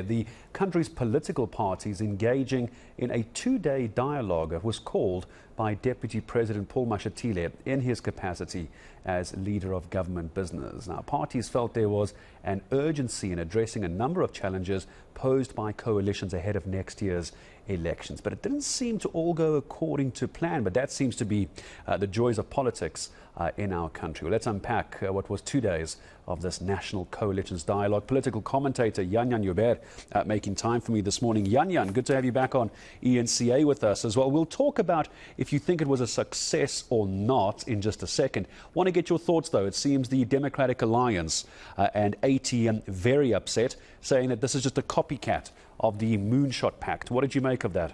The country's political parties engaging in a two-day dialogue was called by Deputy President Paul Mashatile in his capacity as leader of government business. Now, parties felt there was an urgency in addressing a number of challenges posed by coalitions ahead of next year's elections. But it didn't seem to all go according to plan. But that seems to be the joys of politics in our country. Well, let's unpack what was 2 days of this National Coalitions Dialogue. Political commentator Jan Jan Joubert making time for me this morning. Jan Jan, good to have you back on eNCA with us as well. We'll talk about if you think it was a success or not in just a second. Want to get your thoughts, though. It seems the Democratic Alliance and ATM very upset, saying that this is just a copycat of the Moonshot Pact. What did you make of that?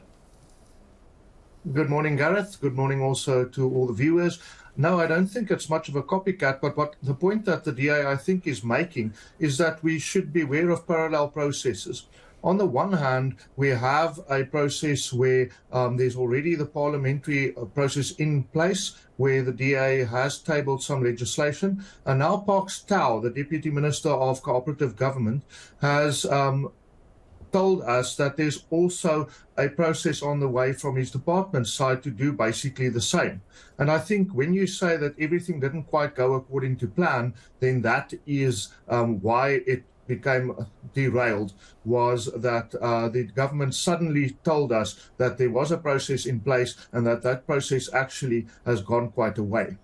Good morning, Gareth. Good morning also to all the viewers. No, I don't think it's much of a copycat, but what the point that the DA, I think, is making is that we should be aware of parallel processes. On the one hand, we have a process where there's already the parliamentary process in place, where the DA has tabled some legislation, and now Parks Tau, the Deputy Minister of Cooperative Government, has told us that there's also a process on the way from his department's side to do basically the same. And I think when you say that everything didn't quite go according to plan, then that is why it became derailed, was that the government suddenly told us that there was a process in place and that process actually has gone quite a way.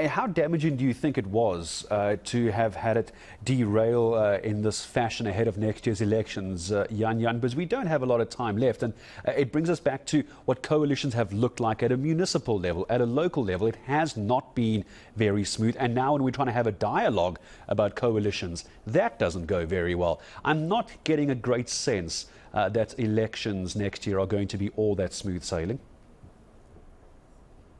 How damaging do you think it was to have had it derail in this fashion ahead of next year's elections, Jan Jan? Because we don't have a lot of time left, and it brings us back to what coalitions have looked like at a municipal level, at a local level. It has not been very smooth, and now when we're trying to have a dialogue about coalitions, that doesn't go very well. I'm not getting a great sense that elections next year are going to be all that smooth sailing.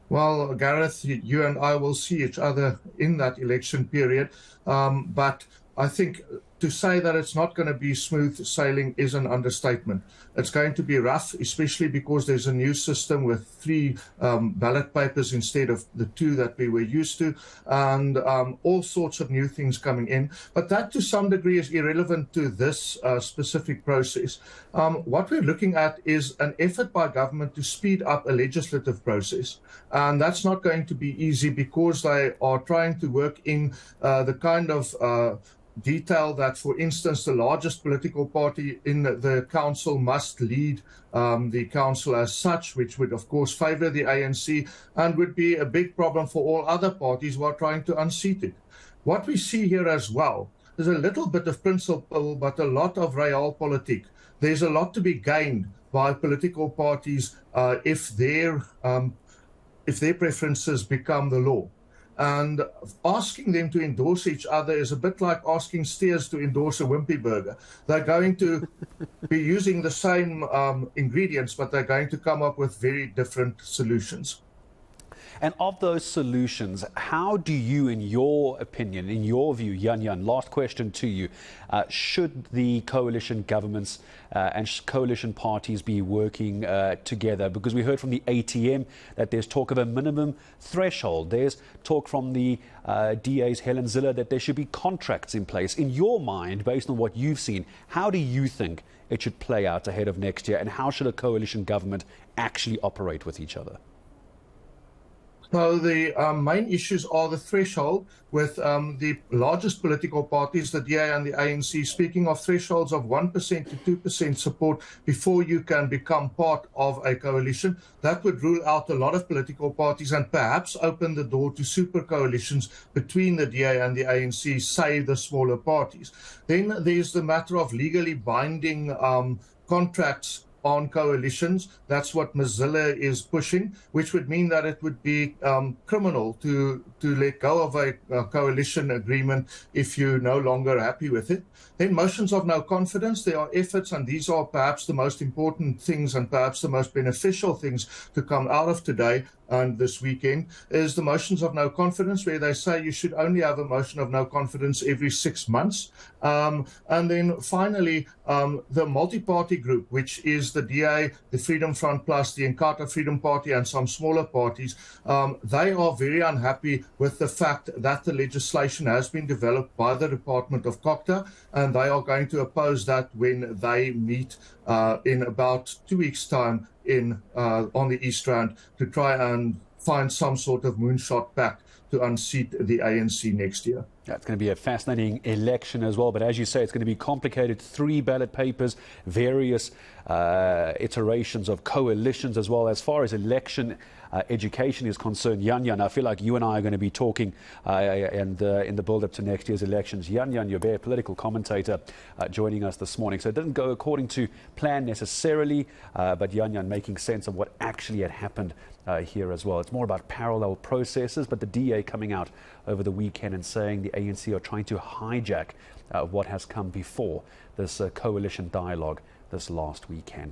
Well, Gareth, you and I will see each other in that election period, but I think to say that it's not going to be smooth sailing is an understatement. It's going to be rough, especially because there's a new system with 3 ballot papers instead of the 2 that we were used to, and all sorts of new things coming in. But that to some degree is irrelevant to this specific process. What we're looking at is an effort by government to speed up a legislative process. And that's not going to be easy because they are trying to work in the kind of detail that, for instance, the largest political party in the council must lead the council as such, which would, of course, favour the ANC and would be a big problem for all other parties who are trying to unseat it. What we see here as well is a little bit of principle, but a lot of realpolitik. There's a lot to be gained by political parties if their preferences become the law. And asking them to endorse each other is a bit like asking steers to endorse a wimpy burger. They're going to be using the same ingredients, but they're going to come up with very different solutions. And of those solutions, how do you, in your opinion, in your view, Jan Jan, last question to you, should the coalition governments and coalition parties be working together? Because we heard from the ATM that there's talk of a minimum threshold. There's talk from the DA's Helen Ziller that there should be contracts in place. In your mind, based on what you've seen, how do you think it should play out ahead of next year? And how should a coalition government actually operate with each other? So the main issues are the threshold with the largest political parties, the DA and the ANC, speaking of thresholds of 1% to 2% support before you can become part of a coalition. That would rule out a lot of political parties and perhaps open the door to super coalitions between the DA and the ANC, say the smaller parties. Then there's the matter of legally binding contracts on coalitions. That's what Mozilla is pushing, which would mean that it would be criminal to let go of a coalition agreement if you're no longer happy with it. Then motions of no confidence. There are efforts, and these are perhaps the most important things and perhaps the most beneficial things to come out of today, and this weekend, is the motions of no confidence, where they say you should only have a motion of no confidence every 6 months. And then finally, the multi-party group, which is the DA, the Freedom Front Plus, the eNCA Freedom Party, and some smaller parties, they are very unhappy with the fact that the legislation has been developed by the Department of COCTA, and they are going to oppose that when they meet in about 2 weeks' time on the East Rand to try and find some sort of moonshot pact to unseat the ANC next year. Yeah, it's going to be a fascinating election as well, but as you say, it's going to be complicated. 3 ballot papers, various iterations of coalitions as well. As far as election education is concerned, Jan Jan, I feel like you and I are going to be talking in the build-up to next year's elections. Jan Jan Joubert, political commentator, joining us this morning. So it didn't go according to plan necessarily, but Jan Jan making sense of what actually had happened here as well. It's more about parallel processes, but the DA coming out over the weekend and saying the ANC are trying to hijack what has come before this coalition dialogue this last weekend.